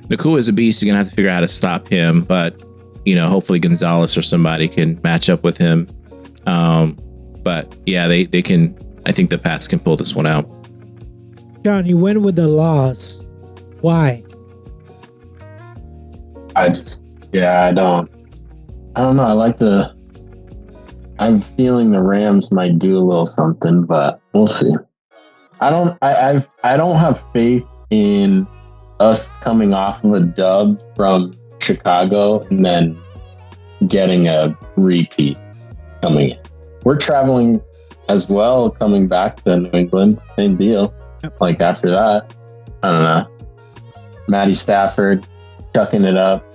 Nakua is a beast. You're going to have to figure out how to stop him. But, you know, hopefully Gonzalez or somebody can match up with him. But, yeah, they can. I think the Pats can pull this one out. John, you went with the loss. Why? I don't know. I'm feeling the Rams might do a little something, but we'll see. I don't have faith in us coming off of a dub from Chicago and then getting a repeat coming in. We're traveling as well, coming back to New England. Same deal. Yep. Like after that, I don't know. Matty Stafford chucking it up.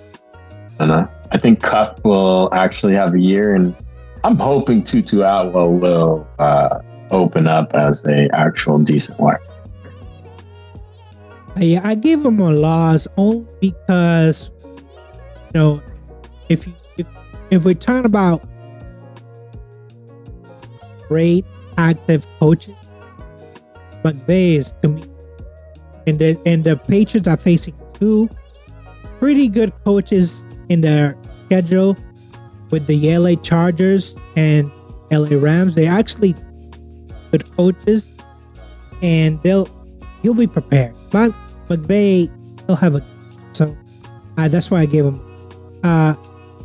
I don't know. I think Cup will actually have a year, and I'm hoping Tutu Atwell will open up as a actual decent wide. Yeah, I give him a loss only because, if we're talking about great active coaches, McVay is to me, and the Patriots are facing two pretty good coaches in their schedule with the LA Chargers and LA Rams. They're actually good coaches, and he'll be prepared. But McVay, he'll have a so that's why I gave him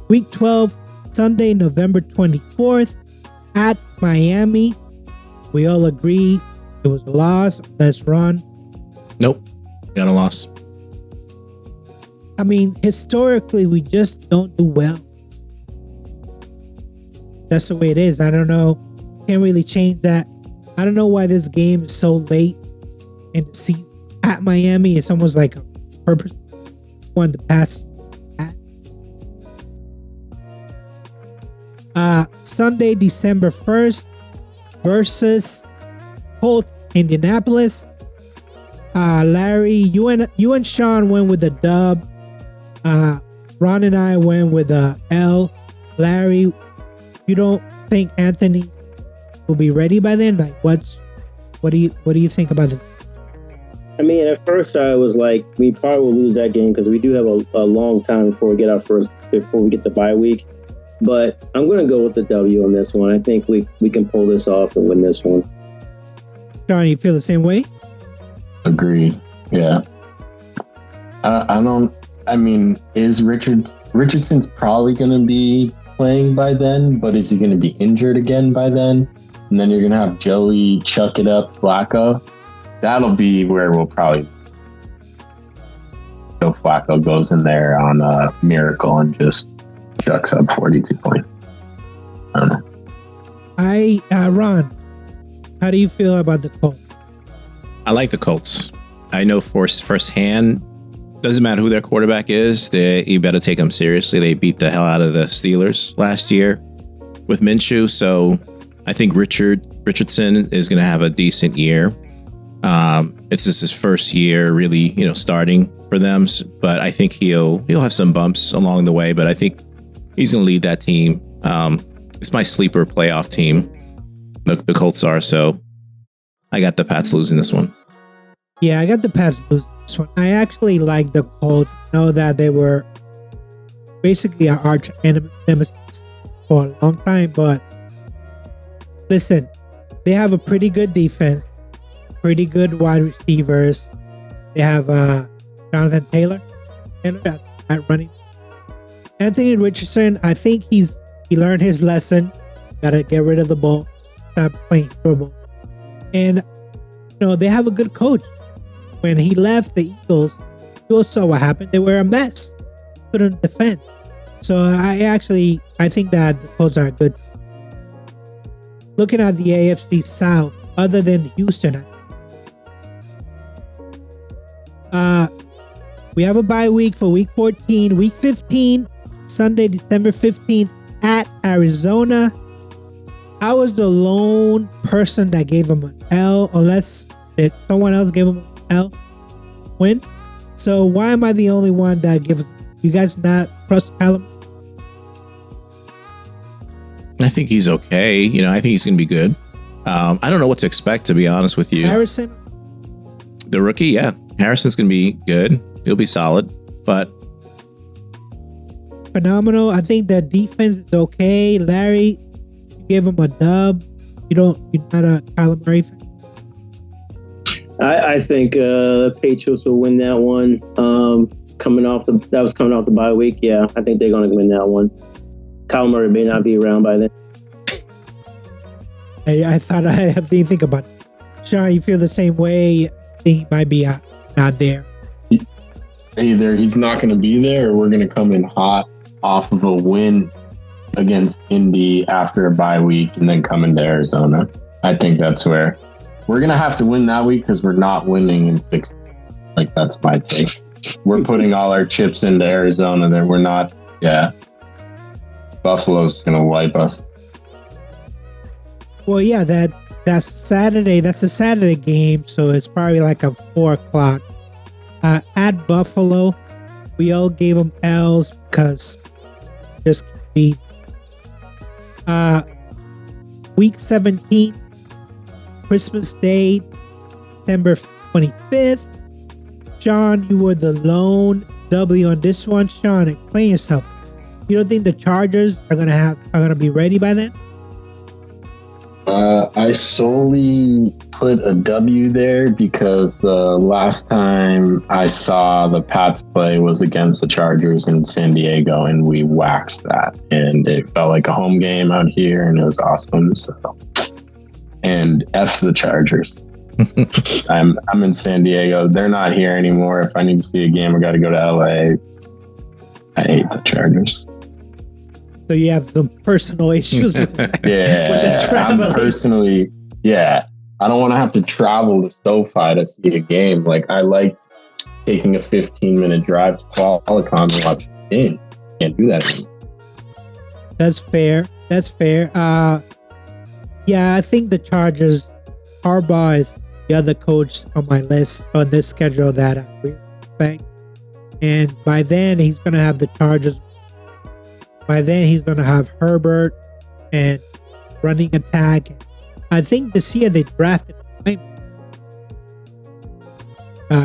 week 12, Sunday, November 24th at Miami. We all agree it was a loss. Let's run. Nope. Got a loss. I mean, historically, we just don't do well. That's the way it is. I don't know. Can't really change that. I don't know why this game is so late in the season at Miami. It's almost like a purpose one to pass. Sunday, December 1st versus Colts, Indianapolis. Larry, you and Sean went with the dub. Ron and I went with a L. Larry, you don't think Anthony will be ready by then? Like, what do you think about this? I mean, at first I was like, we probably will lose that game because we do have a long time before we get the bye week. But I'm going to go with the W on this one. I think we can pull this off and win this one. Sean, you feel the same way? Agreed. Yeah. I mean, is Richardson's probably going to be playing by then, but is he going to be injured again by then? And then you're going to have Joey chuck it up Flacco. That'll be where we'll probably go. Flacco goes in there on a miracle and just chucks up 42 points. I don't know. Ron, how do you feel about the Colts? I like the Colts. I know firsthand, doesn't matter who their quarterback is, you better take them seriously. They beat the hell out of the Steelers last year with Minshew, so I think Richardson is going to have a decent year. It's just his first year really, starting for them, but I think he'll have some bumps along the way, but I think he's going to lead that team. It's my sleeper playoff team. The Colts are, so I got the Pats losing this one. Yeah, I got the Pats losing this one. I actually like the Colts. I know that they were basically our arch nemesis for a long time, but listen, they have a pretty good defense, pretty good wide receivers. They have Jonathan Taylor at running. Anthony Richardson, I think he learned his lesson. Got to get rid of the ball, stop playing football. And they have a good coach. When he left the Eagles, you saw what happened. They were a mess. Couldn't defend. So I think that the Colts are good. Looking at the AFC South, other than Houston, we have a bye week for week 14. Week 15, Sunday, December 15th at Arizona. I was the lone person that gave him an L, unless someone else gave him an L win. So why am I the only one that gives? You guys not trust Callum? I think he's okay. I think he's going to be good. I don't know what to expect, to be honest with you. Harrison? The rookie, yeah. Harrison's going to be good. He'll be solid, but phenomenal. I think the defense is okay. Larry, you gave him a dub. You're not a Kyler Murray fan? I think Patriots will win that one. Coming off the bye week. Yeah, I think they're going to win that one. Kyler Murray may not be around by then. I thought I have to think about it. Sean, you feel the same way? I think he might be not there. Either he's not going to be there, or we're going to come in hot off of a win against Indy after a bye week and then come into Arizona. I think that's where we're going to have to win that week because we're not winning in 6. Like, that's my take. We're putting all our chips into Arizona there. We're not. Yeah. Buffalo's going to wipe us. Well, yeah, that's Saturday. That's a Saturday game, so it's probably like a 4 o'clock. At Buffalo, we all gave them L's because just beat. Week 17, Christmas Day, September 25th. Sean, you were the lone W on this one. Sean, explain yourself. You don't think the Chargers are gonna be ready by then? I solely put a W there because the last time I saw the Pats play was against the Chargers in San Diego, and we waxed that, and it felt like a home game out here, and it was awesome. So, and F the Chargers. I'm in San Diego. They're not here anymore. If I need to see a game, I got to go to LA. I hate the Chargers. So you have some personal issues with Yeah, with the traveling. I don't want to have to travel to SoFi to see a game. Like, I like taking a 15-minute drive to Qualcomm and watch the game. Can't do that anymore. That's fair. Yeah, I think the Chargers, Harbaugh is the other coach on my list on this schedule that I really respect. And by then, he's going to have the Chargers. By then, he's going to have Herbert and running attack. I think this year they drafted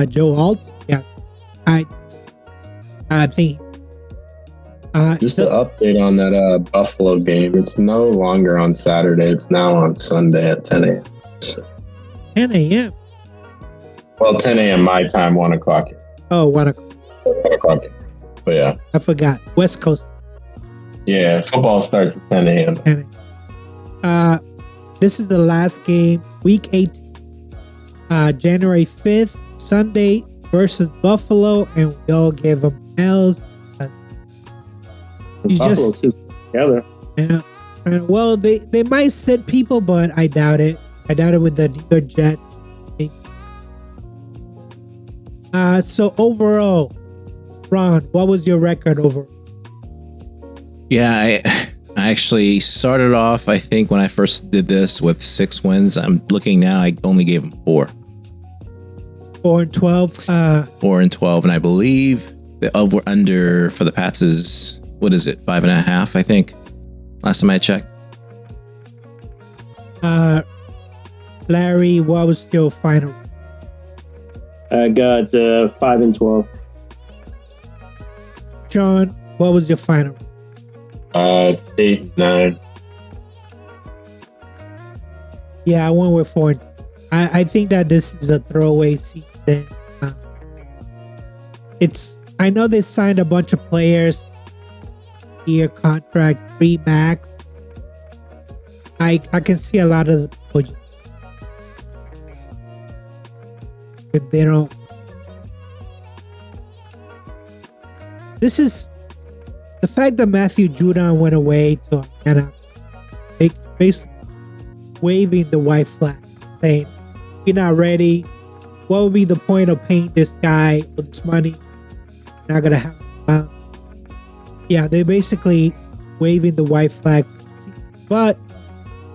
Joe Alt. Yeah, I think. Just an update on that Buffalo game. It's no longer on Saturday. It's now on Sunday at 10 a.m. So, 10 a.m. well, 10 a.m. my time, 1 o'clock. Oh, 1 o'clock. 1 o'clock. But yeah. I forgot. West Coast. Yeah, football starts at 10 a.m. 10 a.m. This is the last game, week 18. January 5th, Sunday versus Buffalo, and we all gave them L's. You Buffalo just too together. well, they might sit people, but I doubt it. I doubt it with the New York Jets. So overall, Ron, what was your record overall? Yeah, I actually started off, I think, when I first did this with 6 wins. I'm looking now, I only gave them 4. 4-12. 4-12, and I believe the over under for the Pats is, what is it, 5.5, I think, last time I checked. Larry, what was your final? I got 5-12. John, what was your final? It's 8-9. Yeah, I went with 4. I think that this is a throwaway season. I know they signed a bunch of players. Year contract, 3 max. I can see a lot of the coaches. If they don't, this is the fact that Matthew Judon went away to Atlanta, basically waving the white flag, saying, "You're not ready. What would be the point of paying this guy with this money? Not gonna happen." Yeah, they're basically waving the white flag, but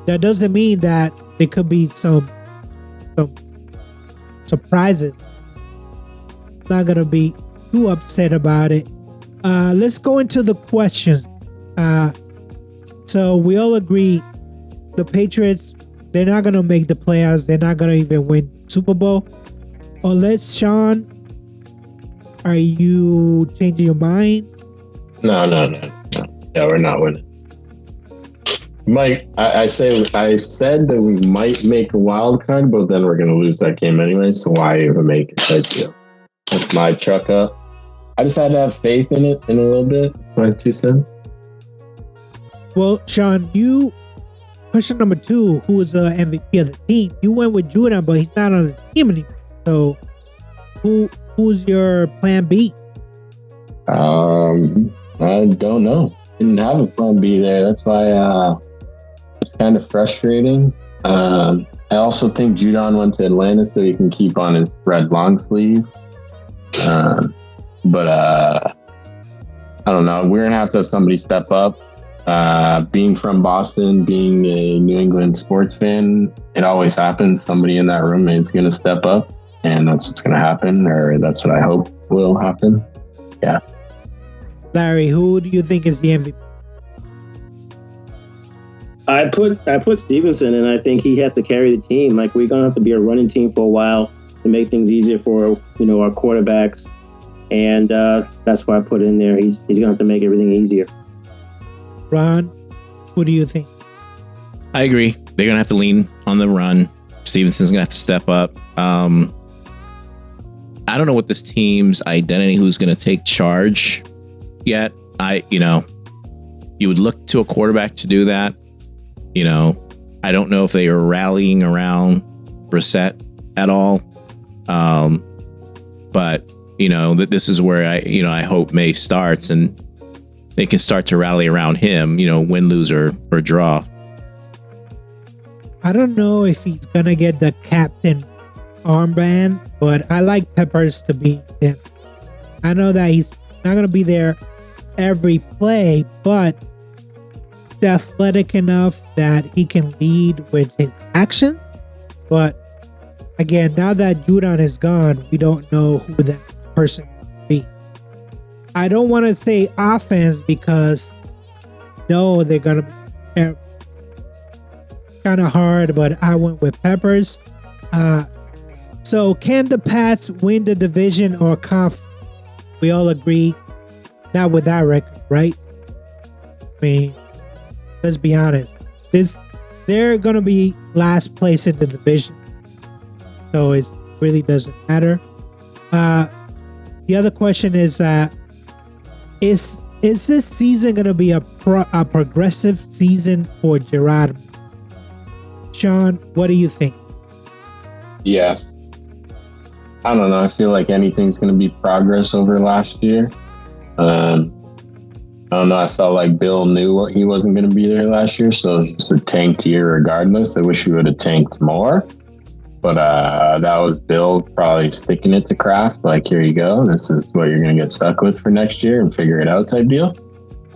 that doesn't mean that there could be some surprises. Not gonna be too upset about it. Let's go into the questions. So we all agree the Patriots, they're not gonna make the playoffs. They're not gonna even win Super Bowl. Unless, Sean, are you changing your mind? No. Yeah, we're not winning. Mike, I said that we might make a wild card, but then we're gonna lose that game anyway. So why even make it? Type deal. That's my chuck up. I just had to have faith in it in a little bit. My 2 cents. Well, Sean, you question number 2, who is the MVP of the team? You went with Judon, but he's not on the team anymore. So who's your plan B? I don't know. Didn't have a plan B there. That's why it's kind of frustrating. I also think Judon went to Atlanta so he can keep on his red long sleeve. But I don't know. We're gonna have to have somebody step up. Being from Boston, being a New England sports fan, it always happens. Somebody in that room is gonna step up, and that's what's gonna happen, or that's what I hope will happen. Yeah. Larry, who do you think is the MVP? I put Stevenson, and I think he has to carry the team. Like, we're gonna have to be a running team for a while to make things easier for our quarterbacks, and that's why I put it in there. He's gonna have to make everything easier. Ron, who do you think? I agree. They're gonna have to lean on the run. Stevenson's gonna have to step up. I don't know what this team's identity, who's gonna take charge yet. You would look to a quarterback to do that. I don't know if they are rallying around Brissett at all. But that this is where I hope May starts and they can start to rally around him, win, lose, or draw. I don't know if he's gonna get the captain armband, but I like Peppers to be him. I know that he's not gonna be there every play, but he's athletic enough that he can lead with his action. But again, now that Judon is gone, we don't know who that person will be. I don't want to say offense because no, they're gonna be terrible. It's kind of hard, but I went with Peppers. So can the Pats win the division or conference? We all agree, not with that record, right? I mean, let's be honest. They're gonna be last place in the division, so it really doesn't matter. The other question is is this season gonna be a progressive season for Jerod? Sean, what do you think? Yes. I don't know. I feel like anything's going to be progress over last year. I don't know. I felt like Bill knew he wasn't going to be there last year, so it was just a tanked year regardless. I wish he would have tanked more. But that was Bill probably sticking it to Kraft. Like, here you go. This is what you're going to get stuck with for next year and figure it out type deal.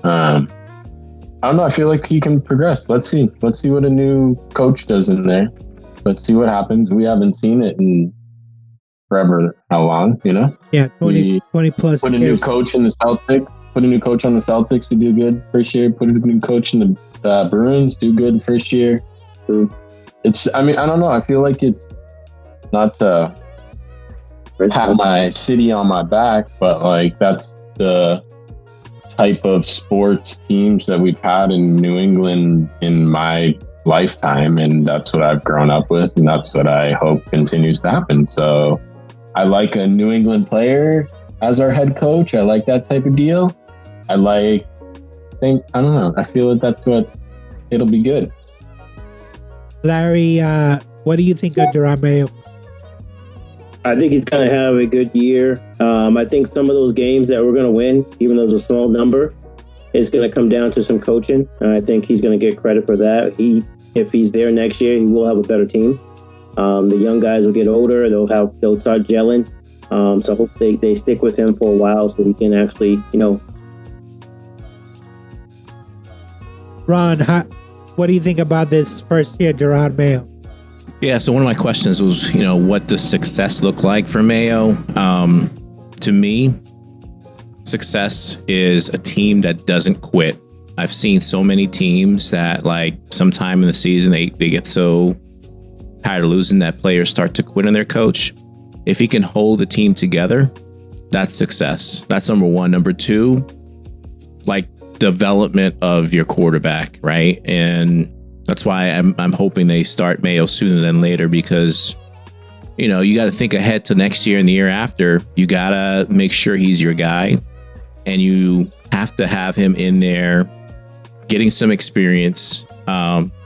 I don't know. I feel like he can progress. Let's see. Let's see what a new coach does in there. Let's see what happens. We haven't seen it in forever. How long, Yeah, 20 plus Put a years. new coach in the Celtics. Put a new coach on the Celtics who do good first year. Put a new coach in the Bruins, do good the first year. I don't know. I feel like it's not to pat my city on my back, but like that's the type of sports teams that we've had in New England in my lifetime, and that's what I've grown up with, and that's what I hope continues to happen. So I like a New England player as our head coach. I like that type of deal. I don't know. I feel that that's what it'll be good. Larry, what do you think of Jerod Mayo? I think he's going to have a good year. I think some of those games that we're going to win, even though it's a small number, is going to come down to some coaching. And I think he's going to get credit for that. If he's there next year, he will have a better team. The young guys will get older. They'll start gelling. So hopefully they stick with him for a while so he can actually, Ron, what do you think about this first year, Jerod Mayo? Yeah, so one of my questions was, what does success look like for Mayo? To me, success is a team that doesn't quit. I've seen so many teams that, like, sometime in the season, they get so tired of losing that players start to quit on their coach. If he can hold the team together, that's success. That's number one. Number two, like, development of your quarterback, right? And that's why I'm hoping they start Mayo sooner than later, because you got to think ahead to next year and the year after. You got to make sure he's your guy, and you have to have him in there getting some experience,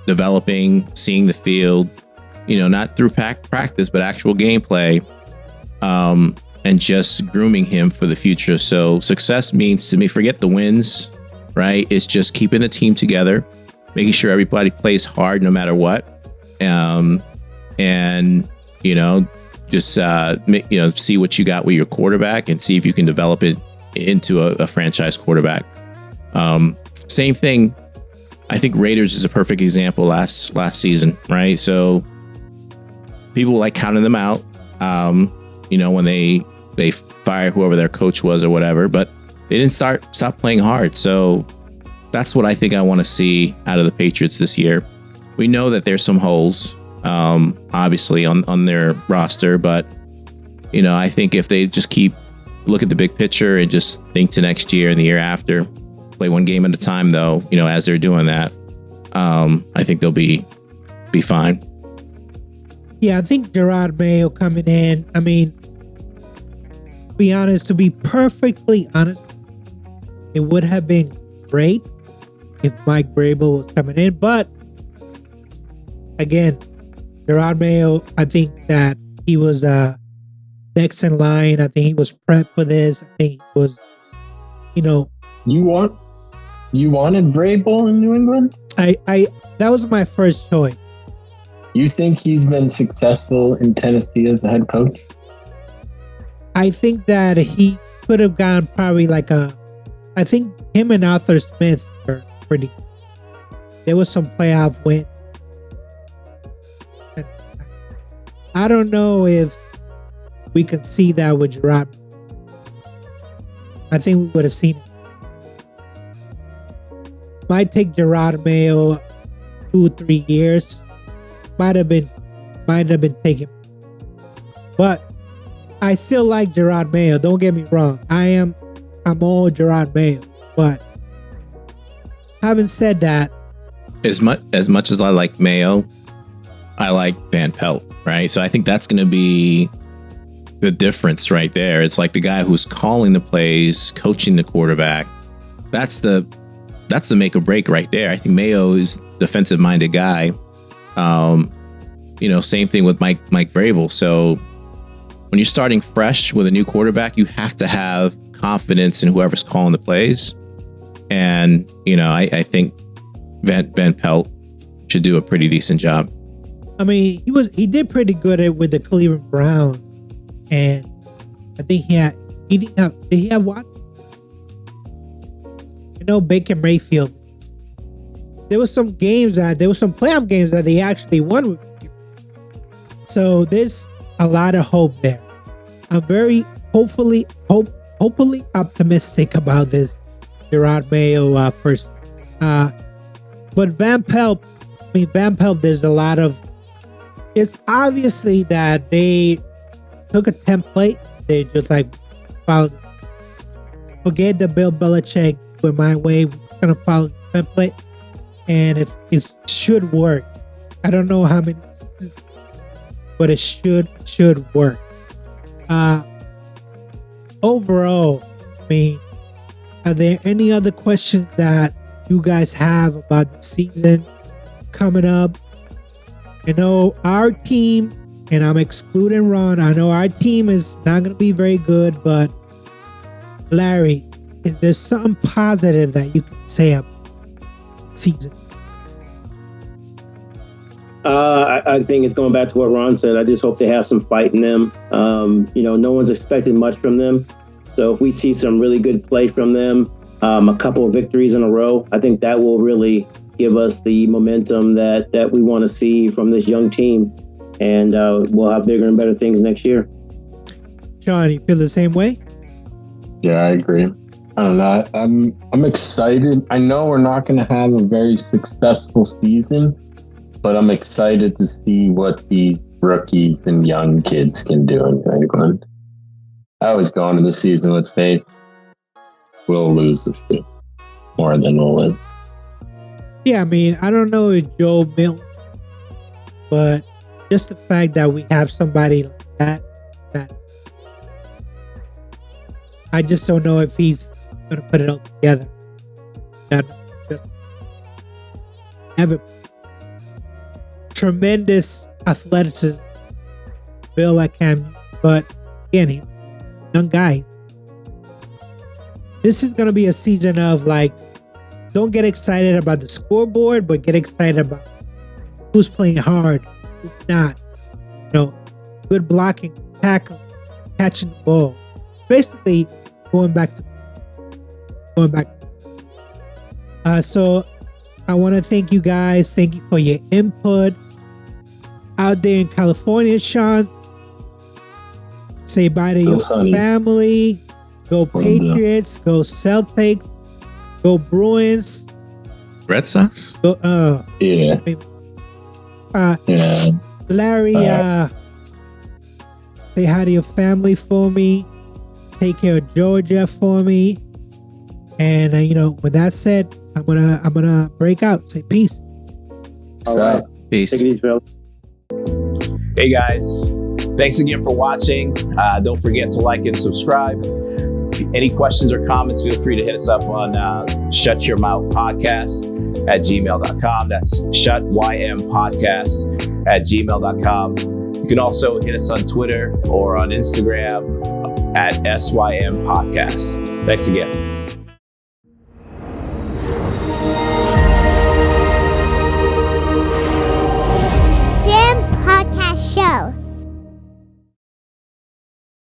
developing, seeing the field, not through practice, but actual gameplay, and just grooming him for the future. So success means to me, forget the wins, right? It's just keeping the team together, making sure everybody plays hard no matter what. And just see what you got with your quarterback and see if you can develop it into a franchise quarterback. Same thing. I think Raiders is a perfect example last season, right? So people like counting them out, when they fired whoever their coach was or whatever, but they didn't stop playing hard. So that's what I think I want to see out of the Patriots this year. We know that there's some holes, obviously on their roster, but I think if they just look at the big picture and just think to next year and the year after, play one game at a time, though, as they're doing that, I think they'll be fine. Yeah, I think Jerod Mayo coming in, to be perfectly honest, it would have been great if Mike Vrabel was coming in. But again, Jerod Mayo, I think that he was next in line. I think he was prepped for this. I think he was, You wanted Vrabel in New England? That was my first choice. You think he's been successful in Tennessee as a head coach? I think that he could have gone probably I think him and Arthur Smith were pretty good. There was some playoff win. I don't know if we could see that with Jerod. I think we would have seen it. Might take Jerod Mayo 2-3 years. Might have been taken. But I still like Jerod Mayo. Don't get me wrong. I'm all Jerod Mayo. But having said that, as much as I like Mayo, I like Van Pelt, right? So I think that's going to be the difference right there. It's like the guy who's calling the plays, coaching the quarterback. That's the make or break right there. I think Mayo is a defensive-minded guy. Same thing with Mike Vrabel. So when you're starting fresh with a new quarterback, you have to have confidence in whoever's calling the plays. And, I think Van Pelt should do a pretty decent job. He did pretty good with the Cleveland Browns. And I think did he have what? Baker Mayfield. There were some playoff games that they actually won with. So there's a lot of hope there. I'm very hopefully optimistic about this Jerod Mayo first. But Van Pelt, there's a lot of. It's obviously that they took a template. They just followed. Forget the Bill Belichick with my way. We're gonna follow the template, and if it should work. I don't know how many, but it should work. Overall, are there any other questions that you guys have about the season coming up? I know our team, and I'm excluding Ron, I know our team is not going to be very good, but Larry, is there something positive that you can say about the season? I think it's going back to what Ron said. I just hope they have some fight in them. No one's expecting much from them. So if we see some really good play from them, a couple of victories in a row, I think that will really give us the momentum that we want to see from this young team. And we'll have bigger and better things next year. John, you feel the same way? Yeah, I agree. I don't know. I'm excited. I know we're not going to have a very successful season, but I'm excited to see what these rookies and young kids can do in New England. I was going into the season with faith. We'll lose this year more than we'll win. Yeah, I don't know if Joe Milton, but just the fact that we have somebody like that I just don't know if he's going to put it all together. That just never. tremendous athleticism, build like Cam, but again, he's a young guy. This is gonna be a season of like, don't get excited about the scoreboard, but get excited about who's playing hard, who's not. You know, good blocking, tackling, catching the ball. Basically, going back. So I want to thank you guys. Thank you for your input out there in California, Sean. Say bye to your family. Go Patriots. Go Celtics. Go Bruins. Red Sox? Go, Yeah. Larry, say hi to your family for me. Take care of Georgia for me. And with that said, I'm gonna break out. Say peace. All right. Peace. Take it easy, Phil. Hey guys, thanks again for watching. Don't forget to like and subscribe. Any questions or comments, feel free to hit us up on Shut Your Mouth Podcast at gmail.com. That's shutympodcast@gmail.com. You can also hit us on Twitter or on Instagram at SYM Podcast. Thanks again.